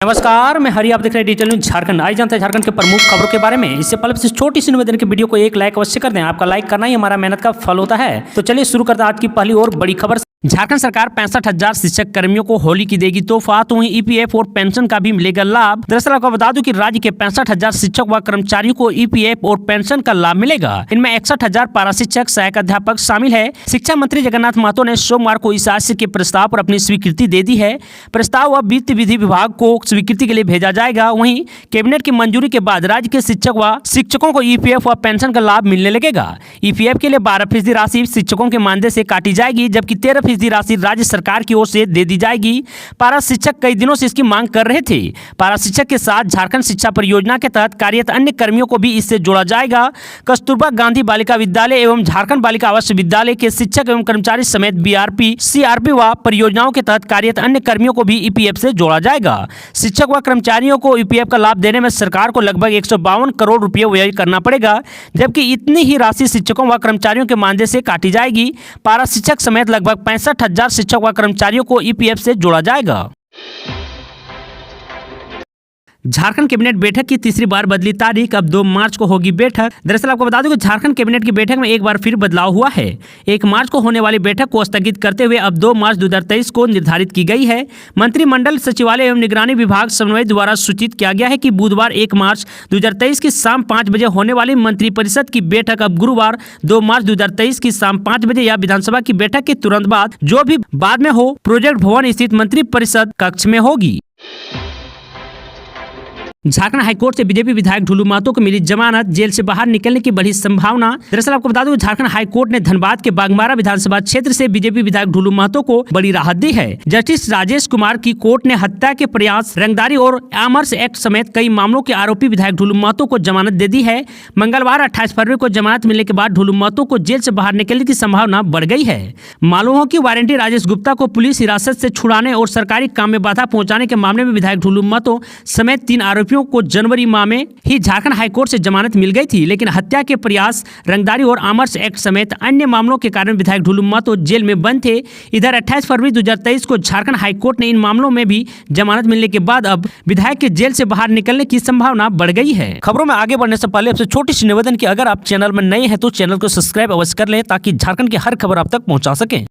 नमस्कार, मैं हरि। आप देख रहे हैं डिजिटल न्यूज झारखंड। आज जानते हैं झारखंड के प्रमुख खबरों के बारे में। इससे पहले इस छोटी सी निवेदन की वीडियो को एक लाइक अवश्य कर दें। आपका लाइक करना ही हमारा मेहनत का फल होता है। तो चलिए शुरू करते हैं आज की पहली और बड़ी खबर। झारखंड सरकार 65,000 शिक्षक कर्मियों को होली की देगी तोहफा, तो वहीं ईपीएफ और पेंशन का भी मिलेगा लाभ। दरअसल आपको बता दूं कि राज्य के 65,000 शिक्षक व कर्मचारियों को ईपीएफ और पेंशन का लाभ मिलेगा। इनमें 61,000 पारा शिक्षक, सहायक अध्यापक शामिल है। शिक्षा मंत्री जगन्नाथ महतो ने सोमवार को इस आशय के प्रस्ताव पर अपनी स्वीकृति दे दी है। प्रस्ताव व वित्त विधि विभाग को स्वीकृति के लिए भेजा जाएगा। वहीं कैबिनेट की मंजूरी के बाद राज्य के शिक्षक व शिक्षकों को ईपीएफ व पेंशन का लाभ मिलने लगेगा। ईपीएफ के लिए 12% राशि शिक्षकों के मानदेय से काटी जाएगी, जबकि 13% राशि राज्य सरकार की ओर से दे दी जाएगी। पारा शिक्षक कई दिनों से इसकी मांग कर रहे थे। पारा शिक्षक के साथ झारखंड शिक्षा परियोजना के तहत कार्यरत अन्य कर्मियों को भी इससे जोड़ा जाएगा। कस्तूरबा गांधी बालिका विद्यालय एवं झारखंड बालिका आवासीय विद्यालय के शिक्षक एवं कर्मचारी समेत बीआरपी, सीआरपी व परियोजनाओं के तहत कार्यरत अन्य कर्मियों को भी ईपीएफ से जोड़ा जाएगा। शिक्षक व कर्मचारियों को ईपीएफ का लाभ देने में सरकार को लगभग 152 करोड़ रुपये व्यय करना पड़ेगा, जबकि इतनी ही राशि शिक्षकों व कर्मचारियों के मानदेय से काटी जाएगी। पारा शिक्षक समेत लगभग 65,000 शिक्षक व कर्मचारियों को ईपीएफ से जोड़ा जाएगा। झारखंड कैबिनेट बैठक की तीसरी बार बदली तारीख, अब 2 मार्च को होगी बैठक। दरअसल आपको बता दूं कि झारखंड कैबिनेट की बैठक में एक बार फिर बदलाव हुआ है। 1 मार्च को होने वाली बैठक को स्थगित करते हुए अब 2 मार्च 2023 को निर्धारित की गई है। मंत्रिमंडल सचिवालय एवं निगरानी विभाग समन्वय द्वारा सूचित किया गया है कि बुधवार 1 मार्च 2023 की शाम 5 बजे होने वाली मंत्रिपरिषद की बैठक अब गुरुवार 2 मार्च 2023 की शाम 5 बजे या विधानसभा की बैठक के तुरंत बाद जो भी बाद में हो प्रोजेक्ट भवन स्थित मंत्रिपरिषद कक्ष में होगी। झारखंड हाईकोर्ट से बीजेपी विधायक ढुलू महतो को मिली जमानत, जेल से बाहर निकलने की बड़ी संभावना। दरअसल आपको बता दूं झारखंड हाईकोर्ट ने धनबाद के बागमारा विधानसभा क्षेत्र से बीजेपी विधायक ढुलू महतो को बड़ी राहत दी है। जस्टिस राजेश कुमार की कोर्ट ने हत्या के प्रयास, रंगदारी और आमर्स एक्ट समेत कई मामलों के आरोपी विधायक ढुलू महतो को जमानत दे दी है। मंगलवार 28 फरवरी को जमानत मिलने के बाद ढुलू महतो को जेल से बाहर निकलने की संभावना बढ़ गई है। मालूम हो कि वारंटी राजेश गुप्ता को पुलिस हिरासत से छुड़ाने और सरकारी काम में बाधा पहुंचाने के मामले में विधायक ढुलू महतो समेत 3 आरोपियों को जनवरी माह में ही झारखंड हाईकोर्ट से जमानत मिल गई थी, लेकिन हत्या के प्रयास, रंगदारी और आमर्स एक्ट समेत अन्य मामलों के कारण विधायक ढुलू महतो जेल में बंद थे। इधर 28 फरवरी 2023 को झारखंड हाईकोर्ट ने इन मामलों में भी जमानत मिलने के बाद अब विधायक के जेल से बाहर निकलने की संभावना बढ़ गई है। खबरों में आगे बढ़ने से पहले आपसे छोटी सी निवेदन की अगर आप चैनल में नए हैं तो चैनल को सब्सक्राइब अवश्य कर लें ताकि झारखंड की हर खबर आप तक पहुंचा सकें।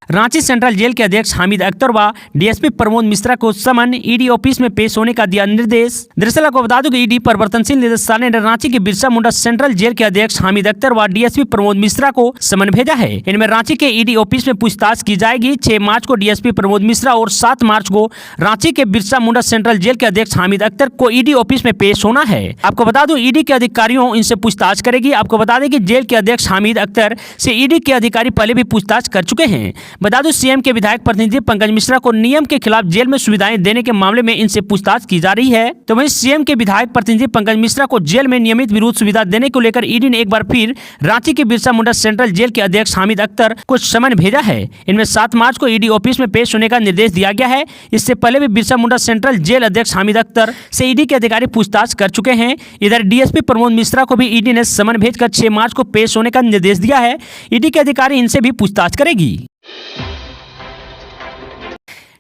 रांची सेंट्रल जेल के अध्यक्ष हामिद अख्तर व डीएसपी प्रमोद मिश्रा को समन, ईडी ऑफिस में पेश होने का दिया निर्देश। दरअसल आपको बता दूं कि ईडी परिवर्तनशील निदेशालय ने रांची के बिरसा मुंडा सेंट्रल जेल के अध्यक्ष हामिद अख्तर व डीएसपी प्रमोद मिश्रा को समन भेजा है। इनमें रांची के ईडी ऑफिस में पूछताछ की जाएगी। 6 मार्च को डीएसपी प्रमोद मिश्रा और 7 मार्च को रांची के बिरसा मुंडा सेंट्रल जेल के अध्यक्ष हामिद अख्तर को ईडी ऑफिस में पेश होना है। आपको बता दूं ईडी के अधिकारियों इनसे पूछताछ करेगी। आपको बता दें कि जेल के अध्यक्ष हामिद अख्तर से ईडी के अधिकारी पहले भी पूछताछ कर चुके हैं। बता दूं सीएम के विधायक प्रतिनिधि पंकज मिश्रा को नियम के खिलाफ जेल में सुविधाएं देने के मामले में इनसे पूछताछ की जा रही है। तो वहीं सीएम के विधायक प्रतिनिधि पंकज मिश्रा को जेल में नियमित विरोध सुविधा देने को लेकर ईडी ने एक बार फिर रांची के बिरसा मुंडा सेंट्रल जेल के अध्यक्ष हामिद अख्तर को समन भेजा है। इनमें 7 मार्च को ईडी ऑफिस में पेश होने का निर्देश दिया गया है। इससे पहले भी बिरसा मुंडा सेंट्रल जेल अध्यक्ष हामिद अख्तर से ईडी के अधिकारी पूछताछ कर चुके हैं। इधर डीएसपी प्रमोद मिश्रा को भी ईडी ने समन भेजकर 6 मार्च को पेश होने का निर्देश दिया है। ईडी के अधिकारी इनसे भी पूछताछ करेगी।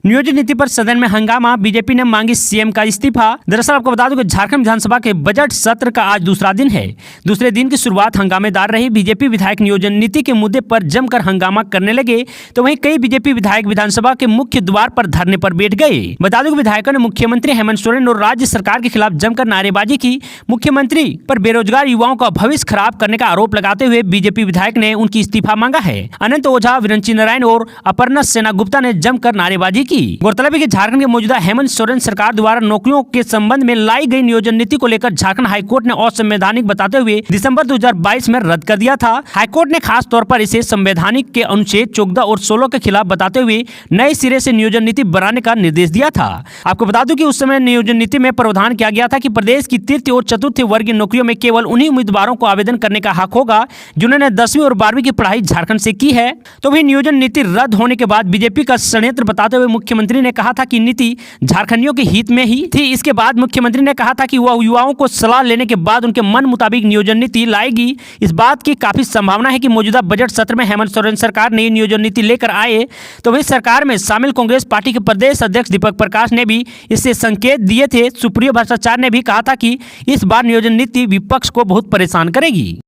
नियोजन नीति पर सदन में हंगामा, बीजेपी ने मांगी सीएम का इस्तीफा। दरअसल आपको बता दूं कि झारखंड विधानसभा के बजट सत्र का आज दूसरा दिन है। दूसरे दिन की शुरुआत हंगामेदार रही। बीजेपी विधायक नियोजन नीति के मुद्दे पर जमकर हंगामा करने लगे, तो वहीं कई बीजेपी विधायक विधानसभा के मुख्य द्वार पर धरने पर बैठ गए। बता दूं कि विधायकों ने मुख्यमंत्री हेमंत सोरेन और राज्य सरकार के खिलाफ जमकर नारेबाजी की। मुख्यमंत्री पर बेरोजगार युवाओं का भविष्य खराब करने का आरोप लगाते हुए बीजेपी विधायक ने उनकी इस्तीफा मांगा है। अनंत ओझा, विरंची नारायण और अपर्णा सेना गुप्ता ने जमकर नारेबाजी की। गौरतलब है कि झारखंड के मौजूदा हेमंत सोरेन सरकार द्वारा नौकरियों के संबंध में लाई गई नियोजन नीति को लेकर झारखंड हाईकोर्ट ने असंवैधानिक बताते हुए दिसंबर 2022 में रद्द कर दिया था। हाईकोर्ट ने खास तौर पर इसे संवैधानिक के अनुच्छेद 14 और 16 के खिलाफ बताते हुए नए सिरे से नियोजन नीति बनाने का निर्देश दिया था। आपको बता दूं कि उस समय नियोजन नीति में प्रावधान किया गया था कि प्रदेश की तृतीय और चतुर्थ वर्गीय नौकरियों में केवल उन्हीं उम्मीदवारों को आवेदन करने का हक होगा जिन्होंने 10वीं और 12वीं की पढ़ाई झारखंड से की है। तो वही नियोजन नीति रद्द होने के बाद बीजेपी का षड्यंत्र बताते हुए मुख्यमंत्री ने कहा था कि नीति झारखंडियों के हित में ही थी। इसके बाद मुख्यमंत्री ने कहा था कि वह युवाओं को सलाह लेने के बाद उनके मन मुताबिक नियोजन नीति लाएगी। इस बात की काफी संभावना है कि मौजूदा बजट सत्र में हेमंत सोरेन सरकार नई नियोजन नीति लेकर आए। तो वही सरकार में शामिल कांग्रेस पार्टी के प्रदेश अध्यक्ष दीपक प्रकाश ने भी इससे संकेत दिए थे। सुप्रियो भट्टाचार्य ने भी कहा था कि इस बार नियोजन नीति विपक्ष को बहुत परेशान करेगी।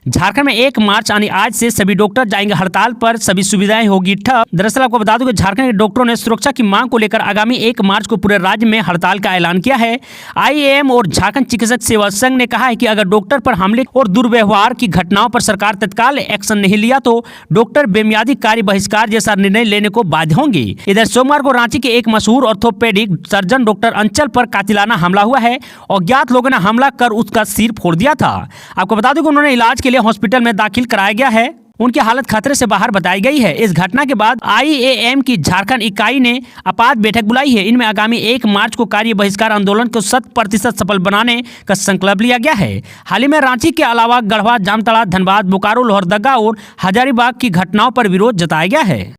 झारखंड में 1 मार्च यानी आज से सभी डॉक्टर जाएंगे हड़ताल पर, सभी सुविधाएं होगी ठप। दरअसल आपको बता दूं कि झारखंड के डॉक्टरों ने सुरक्षा की मांग को लेकर आगामी 1 मार्च को पूरे राज्य में हड़ताल का ऐलान किया है। आईएएम और झारखंड चिकित्सक सेवा संघ ने कहा है कि अगर डॉक्टर पर हमले और दुर्व्यवहार की घटनाओं पर सरकार तत्काल एक्शन नहीं लिया तो डॉक्टर बेमियादी कार्य बहिष्कार जैसा निर्णय लेने को बाध्य होंगे। इधर सोमवार को रांची के एक मशहूर ऑर्थोपेडिक सर्जन डॉक्टर अंचल पर कातिलाना हमला हुआ है। अज्ञात लोगों ने हमला कर उसका सिर फोड़ दिया था। आपको बता दूं कि उन्होंने इलाज के लिए हॉस्पिटल में दाखिल कराया गया है। उनकी हालत खतरे से बाहर बताई गई है। इस घटना के बाद आईएएम की झारखंड इकाई ने आपात बैठक बुलाई है। इनमें आगामी 1 मार्च को कार्य बहिष्कार आंदोलन को 100% सफल बनाने का संकल्प लिया गया है। हाल ही में रांची के अलावा गढ़वा, जामताड़ा, धनबाद, बोकारो, लोहरदगा और हजारीबाग की घटनाओं पर विरोध जताया गया है।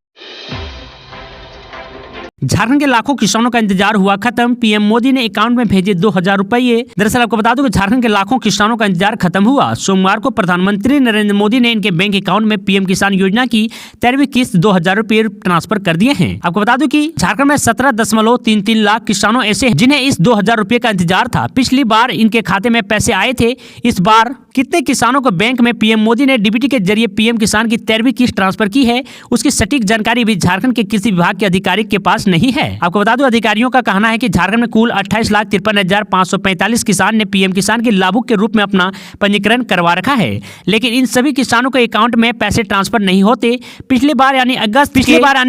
झारखंड के लाखों किसानों का इंतजार हुआ खत्म, पीएम मोदी ने अकाउंट में भेजे 2000 रुपये। दरअसल आपको बता दूं कि झारखंड के लाखों किसानों का इंतजार खत्म हुआ। सोमवार को प्रधानमंत्री नरेंद्र मोदी ने इनके बैंक अकाउंट में पीएम किसान योजना की 13वीं किस्त 2000 रुपये ट्रांसफर कर दिए हैं। आपको बता दूं कि झारखंड में 17.33 लाख किसानों ऐसे हैं जिन्हें इस 2000 रुपये का इंतजार था। पिछली बार इनके खाते में पैसे आए थे। इस बार कितने किसानों को बैंक में पीएम मोदी ने डीबीटी के जरिए पीएम किसान की 13वीं किस्त ट्रांसफर की है, उसकी सटीक जानकारी भी झारखंड के कृषि विभाग के अधिकारी के पास नहीं है। आपको बता दूं अधिकारियों का कहना है कि झारखंड में कुल 28,53,545 किसान ने पीएम किसान के लाभुक के रूप में अपना पंजीकरण करवा रखा है, लेकिन इन सभी किसानों के अकाउंट में पैसे ट्रांसफर नहीं होते। पिछली बार यानी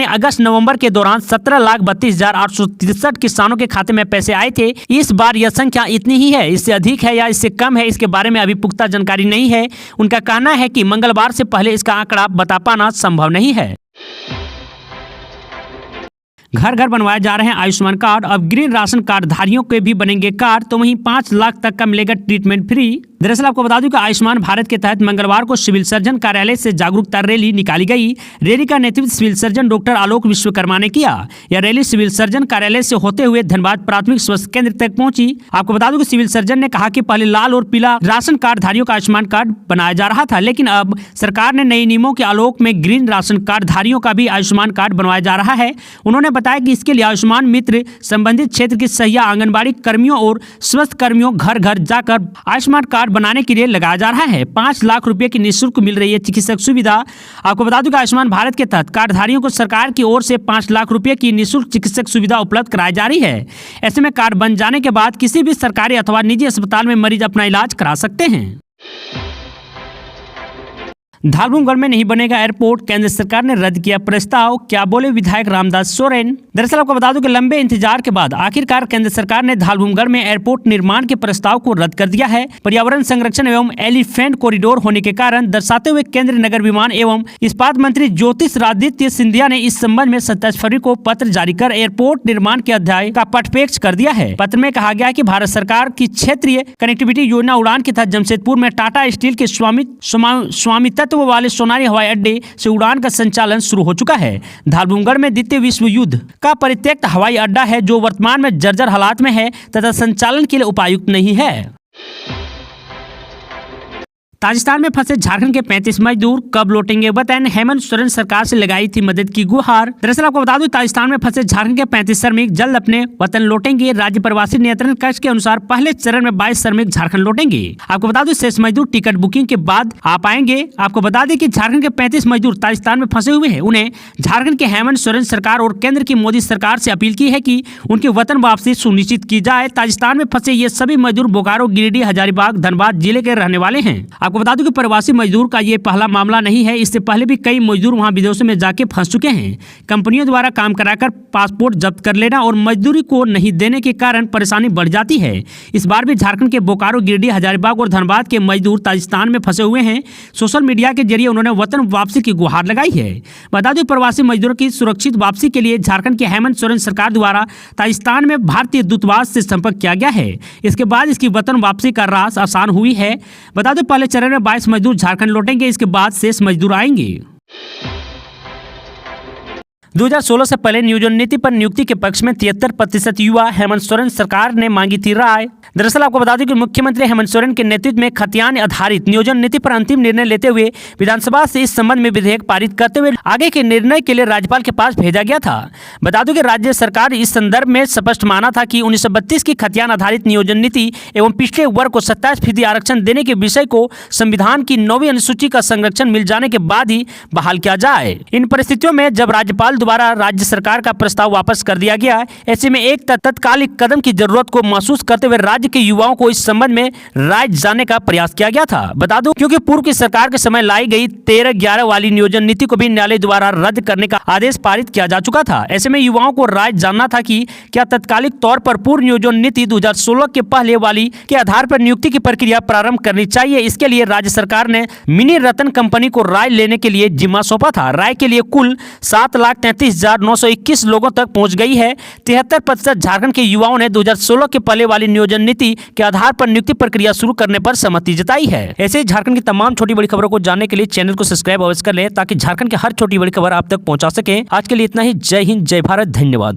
अगस्त नवंबर के दौरान 17,32,863 किसानों के खाते में पैसे आए थे। इस बार यह संख्या इतनी ही है, इससे अधिक है या इससे कम है, इसके बारे में अभी पुख्ता जानकारी नहीं है। उनका कहना है कि मंगलवार से पहले इसका आंकड़ा बता पाना संभव नहीं है। घर घर बनवाए जा रहे हैं आयुष्मान कार्ड। अब ग्रीन राशन कार्ड धारियों के भी बनेंगे कार्ड, तो वहीं 5 लाख तक का मिलेगा ट्रीटमेंट फ्री। दरअसल आपको बता दूं कि आयुष्मान भारत के तहत मंगलवार को सिविल सर्जन कार्यालय से जागरूकता रैली निकाली गई। रैली का नेतृत्व सिविल सर्जन डॉक्टर आलोक विश्वकर्मा ने किया। यह रैली सिविल सर्जन कार्यालय से होते हुए धनबाद प्राथमिक स्वास्थ्य केंद्र तक पहुंची। आपको बता दूं कि सिविल सर्जन ने कहा कि पहले लाल और पीला राशन कार्ड धारियों का आयुष्मान कार्ड बनाया जा रहा था, लेकिन अब सरकार ने नए नियमों के आलोक में ग्रीन राशन कार्ड धारियों का भी आयुष्मान कार्ड बनवाया जा रहा है। उन्होंने बताया कि इसके लिए आयुष्मान मित्र संबंधित क्षेत्र की सहिया आंगनबाड़ी कर्मियों और स्वास्थ्य कर्मियों घर घर जाकर आयुष्मान कार्ड बनाने के लिए लगाया जा रहा है। 5 लाख रुपए की निःशुल्क मिल रही है चिकित्सक सुविधा। आपको बता दूं कि आयुष्मान भारत के तहत कार्डधारियों को सरकार की ओर से 5 लाख रुपए की निःशुल्क चिकित्सक सुविधा उपलब्ध कराई जा रही है। ऐसे में कार्ड बन जाने के बाद किसी भी सरकारी अथवा निजी अस्पताल में मरीज अपना इलाज करा सकते हैं। धालबुमगढ़ में नहीं बनेगा एयरपोर्ट, केंद्र सरकार ने रद्द किया प्रस्ताव, क्या बोले विधायक रामदास सोरेन। दरअसल आपको बता दूं कि लंबे इंतजार के बाद आखिरकार केंद्र सरकार ने धालबुमगढ़ में एयरपोर्ट निर्माण के प्रस्ताव को रद्द कर दिया है। पर्यावरण संरक्षण एवं एलिफेंट कॉरिडोर होने के कारण दर्शाते हुए केंद्रीय नगर विमान एवं इस्पात मंत्री ज्योतिरादित्य सिंधिया ने इस संबंध में 27 फरवरी को पत्र जारी कर एयरपोर्ट निर्माण के अध्याय का पटपेक्ष कर दिया है। पत्र में कहा गया है कि भारत सरकार की क्षेत्रीय कनेक्टिविटी योजना उड़ान के तहत जमशेदपुर में टाटा स्टील के स्वामित्व वाले सोनारी हवाई अड्डे से उड़ान का संचालन शुरू हो चुका है। धालबुमगढ़ में द्वितीय विश्व युद्ध का परित्यक्त हवाई अड्डा है, जो वर्तमान में जर्जर हालात में है तथा संचालन के लिए उपयुक्त नहीं है। ताजिस्तान में फंसे झारखंड के 35 मजदूर कब लौटेंगे बताएं, हेमंत सोरेन सरकार से लगाई थी मदद की गुहार। दरअसल आपको बता दूं ताजिस्तान में फंसे झारखंड के 35 श्रमिक जल्द अपने वतन लौटेंगे। राज्य प्रवासी नियंत्रण कक्ष के अनुसार पहले चरण में 22 श्रमिक झारखंड लौटेंगे। आपको बता दूं शेष मजदूर टिकट बुकिंग के बाद आ पाएंगे। आपको बता दें कि झारखंड के 35 मजदूर ताजिस्तान में फंसे हुए हैं। उन्हें झारखंड के हेमंत सोरेन सरकार और केंद्र की मोदी सरकार से अपील की है कि उनकी वतन वापसी सुनिश्चित की जाए। ताजिस्तान में फंसे ये सभी मजदूर बोकारो, गिरिडीह, हजारीबाग, धनबाद जिले के रहने वाले हैं। आपको बता दूं कि प्रवासी मजदूर का ये पहला मामला नहीं है। इससे पहले भी कई मजदूर वहां विदेशों में जाके फंस चुके हैं। कंपनियों द्वारा काम कराकर पासपोर्ट जब्त कर लेना और मजदूरी को नहीं देने के कारण परेशानी बढ़ जाती है। इस बार भी झारखंड के बोकारो, गिरिडीह, हजारीबाग और धनबाद के मजदूर ताजिस्तान में फंसे हुए हैं। सोशल मीडिया के जरिए उन्होंने वतन वापसी की गुहार लगाई है। बता दें प्रवासी मजदूरों की सुरक्षित वापसी के लिए झारखंड के हेमंत सोरेन सरकार द्वारा ताजिस्तान में भारतीय दूतावास से संपर्क किया गया है। इसके बाद इसकी वतन वापसी का राह आसान हुई है। बता दें पहले चरण में 22 मजदूर झारखंड लौटेंगे, इसके बाद शेष मजदूर आएंगे। 2016 से पहले नियोजन नीति पर नियुक्ति के पक्ष में 73% युवा हेमंत सोरेन सरकार ने मांगी थी राय। दरअसल आपको बता दूं कि मुख्यमंत्री हेमंत सोरेन के नेतृत्व में खतियान आधारित नियोजन नीति पर अंतिम निर्णय लेते हुए विधानसभा से इस संबंध में विधेयक पारित करते हुए आगे के निर्णय के लिए राज्यपाल के पास भेजा गया था। बता दूं कि राज्य सरकार इस संदर्भ में स्पष्ट माना था कि 1932 की खतियान आधारित नियोजन नीति एवं पिछड़े वर्ग को 27% आरक्षण देने के विषय को संविधान की 9वीं अनुसूची का संरक्षण मिल जाने के बाद ही बहाल किया जाए। इन परिस्थितियों में जब राज्यपाल द्वारा राज्य सरकार का प्रस्ताव वापस कर दिया गया, ऐसे में एक तत्कालिक कदम की जरूरत को महसूस करते हुए राज्य के युवाओं को इस संबंध में राय जानने का प्रयास किया गया था। बता दूं क्योंकि पूर्व की सरकार के समय लाई गई 13-11 वाली नियोजन नीति को भी न्यायालय द्वारा रद्द करने का आदेश पारित किया जा चुका था। ऐसे में युवाओं को राय जानना था कि क्या तत्कालिक तौर पर पूर्व नियोजन नीति 2016 के पहले वाली के आधार पर नियुक्ति की प्रक्रिया प्रारंभ करनी चाहिए। इसके लिए राज्य सरकार ने मिनी रतन कंपनी को राय लेने के लिए जिम्मा सौंपा था। राय के लिए कुल 7,33,921 लोगों तक पहुंच गई है। 73% झारखंड के युवाओं ने 2016 के पहले वाली नियोजन नीति के आधार पर नियुक्ति प्रक्रिया शुरू करने पर सहमति जताई है। ऐसे ही झारखंड की तमाम छोटी बड़ी खबरों को जानने के लिए चैनल को सब्सक्राइब अवश्य कर लें ताकि झारखंड की हर छोटी बड़ी खबर आप तक पहुंचा सके। आज के लिए इतना ही। जय हिंद, जय भारत, धन्यवाद।